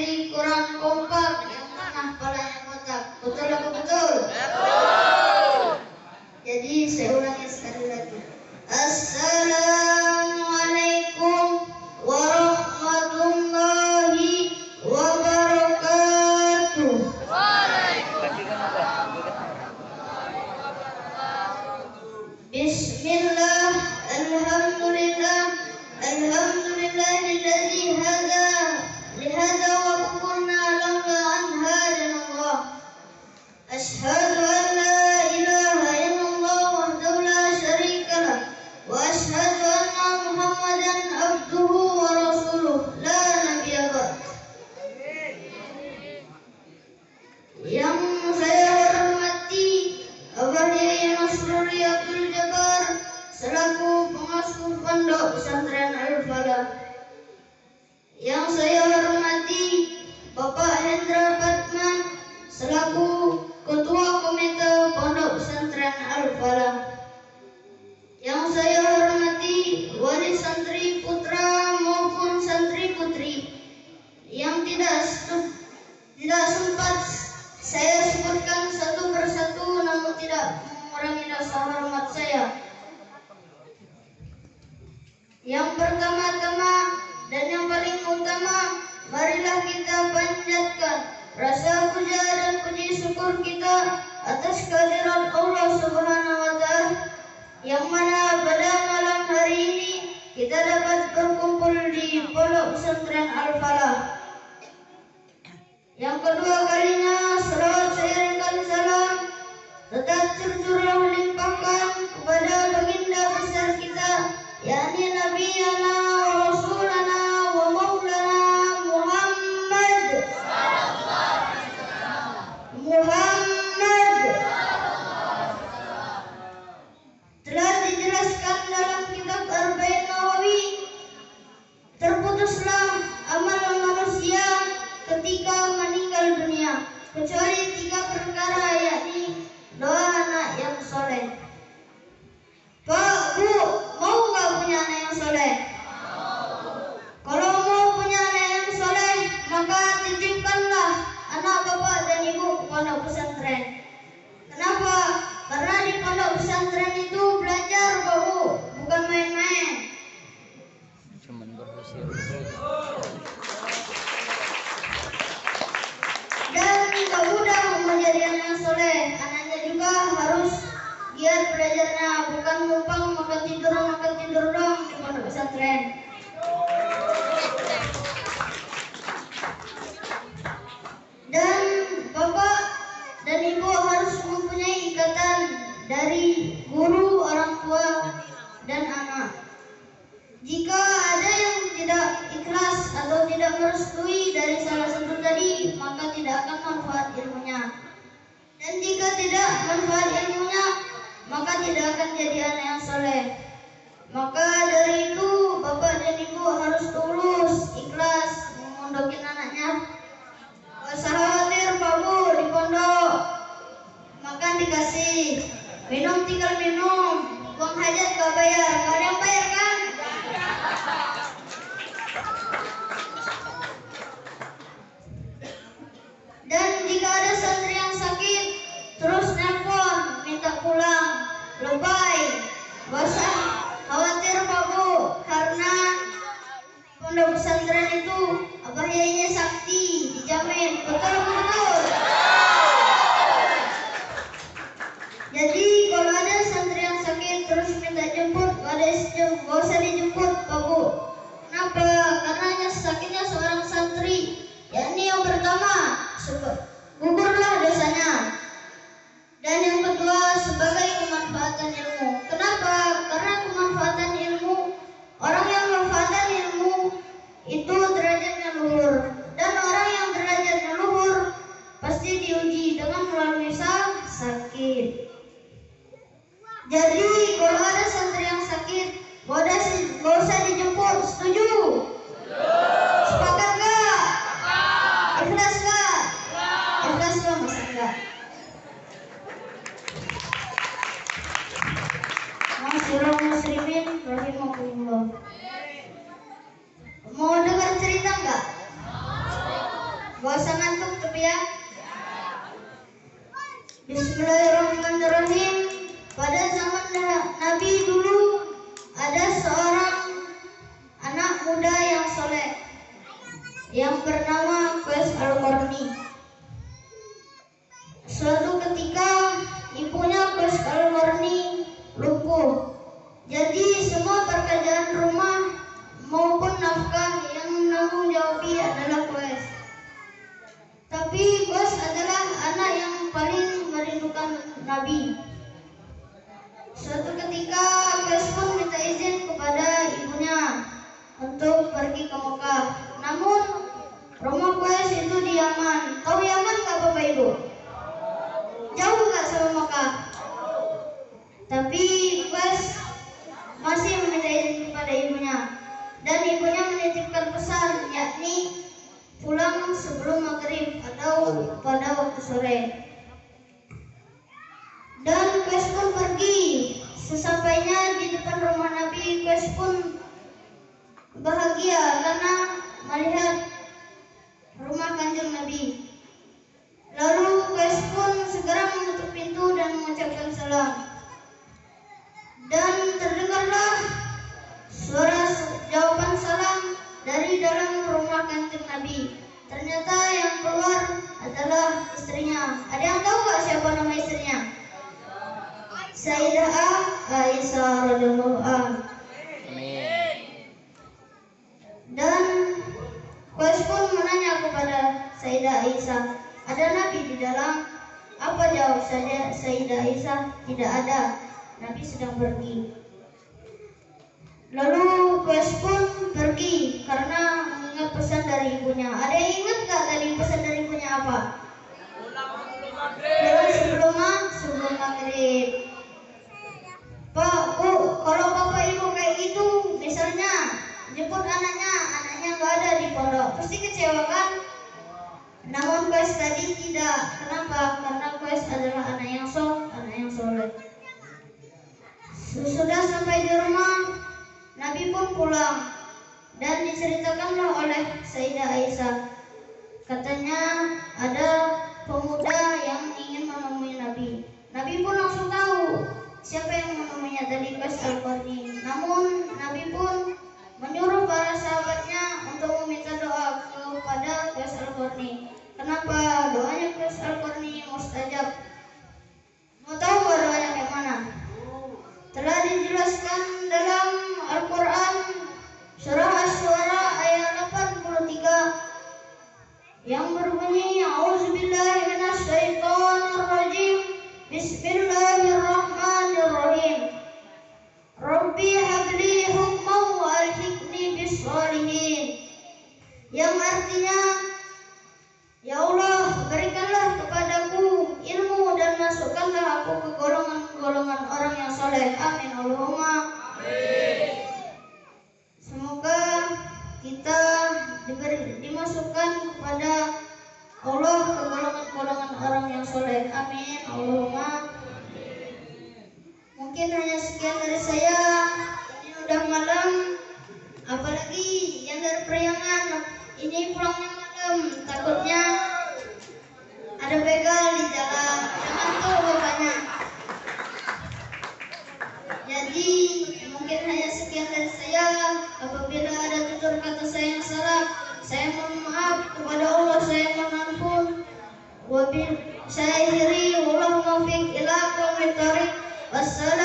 jadi kurang kompak, yang mana palanya kotak. Betul apa betul? Jadi saya ulangi sekali lagi. Assalamualaikum warahmatullahi wabarakatuh. Bismillah, alhamdulillah, alhamdulillahilladzi lihada wa kunna lana an hadanallah. Ashhadu an la ilaha illallah wahdahu la syarika lah wa ashhadu anna Muhammadan abduhu wa rasuluh la nabiyya ba'd. Yang saya hormati Abah Yai Nasrulli Abdul Jabbar selaku pengasuh Pondok Pesantren Al-Falah. Yang saya hormati Bapak Hendra Patman selaku Ketua Komite Pondok Pesantren Al-Falah. Yang saya hormati wali santri putra maupun santri putri yang tidak sempat saya sebutkan satu persatu, namun tidak mengurangi rasa hormat saya. Yang pertama-tama dan yang paling utama, marilah kita panjatkan rasa puja dan puji syukur kita atas kehadiran Allah Subhanahu wa Ta'ala, yang mana pada malam hari ini kita dapat berkumpul di Pondok Pesantren Al-Falah. Yang kedua kalinya, selawat seiringkan salam tetap tercurah limpahkan kepada baginda besar kita, yakni Nabiyana wa Rasulana wa Maulana Muhammad. Telah dijelaskan dalam kitab Arba'in Nawawi, terputuslah amal manusia ketika meninggal dunia kecuali 3 perkara, yakni doa anak yang soleh. Pak, Bu, mau nggak punya anak yang soleh? Kalau mau punya anak yang soleh, maka titipkanlah anak bapak dan ibu ke pondok pesantren. Kenapa? Karena di pondok pesantren itu belajar, Pak Bu, bukan main-main. Cuman berhasil. Dan tidak mudah menjadi anak yang soleh. Anaknya juga harus giat belajarnya, bukan numpang makan tidur dong di pondok pesantren. Dan bapak dan ibu harus mempunyai ikatan dari guru, orang tua, dan anak. Jika ada yang tidak ikhlas atau tidak merestui dari salah satu tadi, maka tidak akan manfaat ilmunya. Dan jika tidak manfaat ilmunya, maka tidak akan jadi anak yang soleh. Maka dari itu, bapak dan ibu harus tulus, ikhlas memondokin anaknya. Gak usah khawatir, Pak Bu, di pondok makan dikasih, minum tinggal minum, uang hajat gak bayar. Kalian bayar kan? Dan jika ada santri yang sakit, terus nelpon minta pulang, lebay. Gak usah khawatir, Pak Bu, karena pondok pesantren itu Abah Yainya sakti, dijamin. Betul. Jadi kalau ada santri yang sakit terus minta jemput, gak usah dijemput, Pak Bu. Kenapa? Karena sakitnya seorang santri, yakni yang pertama, gugurlah dosanya. Dan yang kedua, sebagai kemanfaatan ilmu. Kenapa? Karena kemanfaatan ilmu, orang yang memanfaatkan ilmu itu derajatnya luhur. Dan orang yang derajatnya luhur pasti diuji dengan melalui sakit. Jadi kalau ada santri yang sakit, gak usah dijemput. Setuju? Sepakat gak? Ikhlas gak? Ikhlas gak, masa enggak? Masyaallah muslimin rahimahullah. Mau dengar cerita enggak? Gak usah ngantuk tapi ya. Bismillahirrahmanirrahim. Pada zaman Nabi dulu ada seorang anak muda yang soleh yang bernama Qais Al-Qarni. Suatu ketika ibunya Qais Al-Qarni lumpuh. Jadi semua pekerjaan rumah maupun nafkah yang menanggung jawabi adalah Qais. Tapi Qais adalah anak yang paling merindukan Nabi. Suatu ketika Qais pun minta izin kepada ibunya untuk pergi ke Mekah. Namun rumah Qais itu di Yaman. Tahu Yaman nggak Bapak Ibu? Jauh nggak sama Mekah? Tapi Qais masih meminta izin kepada ibunya. Dan ibunya menitipkan pesan, yakni pulang sebelum maghrib atau pada waktu sore. Dan Qais pun pergi. Sesampainya di depan rumah Nabi, Qais pun bahagia karena melihat rumah kanjeng Nabi. Lalu Qais pun segera menutup pintu dan mengucapkan salam. Dan terdengarlah suara jawaban salam dari dalam rumah kanjeng Nabi. Ternyata yang keluar adalah istrinya. Ada yang tahu nggak siapa nama istrinya? Sayyidah Aisyah radhiyallahu anha. Dan Qais pun menanya kepada Sayyidah Aisyah, ada Nabi di dalam? Apa jawab saja Sayyidah Aisyah? Tidak ada, Nabi sedang pergi. Lalu Qais pun pergi karena mengingat pesan dari ibunya. Ada yang ingat nggak tadi pesan dari ibunya apa? Pulang sebelum maghrib. Pak, Bu, kalau Bapak Ibu kayak gitu, misalnya jemput anaknya nggak ada di pondok, pasti kecewa kan? Namun Qais tadi tidak. Kenapa? Karena Qais adalah anak yang soleh. Sesudah sampai di rumah, Nabi pun pulang dan diceritakanlah oleh Sayyidah Aisyah. Katanya ada pemuda yang ingin menemui Nabi. Nabi pun langsung tahu siapa yang menemuinya tadi, Qais Al-Qarni. Namun Nabi pun menyuruh para sahabatnya untuk meminta doa kepada Qais Al-Qarni. Kenapa? Doanya Qais Al-Qarni mustajab. Mau tahu nggak doanya kayak mana? Telah dijelaskan dalam Al-Quran surah Asy-Syu'ara ayat 83 yang berbunyi, A'udzubillahi minasyaitonirrajim. Bismillahirrahmanirrahim. Rabbi habli hukman wa alhiqni bis-shalihin. Yang artinya, ya Allah, berikanlah kepadaku ilmu dan masukkanlah aku ke golongan orang yang soleh. Amin Allahumma amin. Semoga kita dimasukkan kepada Allah ke golongan orang yang soleh. Amin Allahumma amin. Mungkin hanya sekian dari saya. Ini udah malam, apalagi yang dari Priangan ini pulangnya malam, takutnya ada begal di jalan. Jangan tuh bapaknya. Jadi mungkin hanya sekian dari saya. Apabila ada tutur kata saya yang salah, saya mohon maaf. Kepada Allah saya mohon ampun. Wabil syahiri wallahu muwaffiq ila aqwamit thoriq. Wassalam.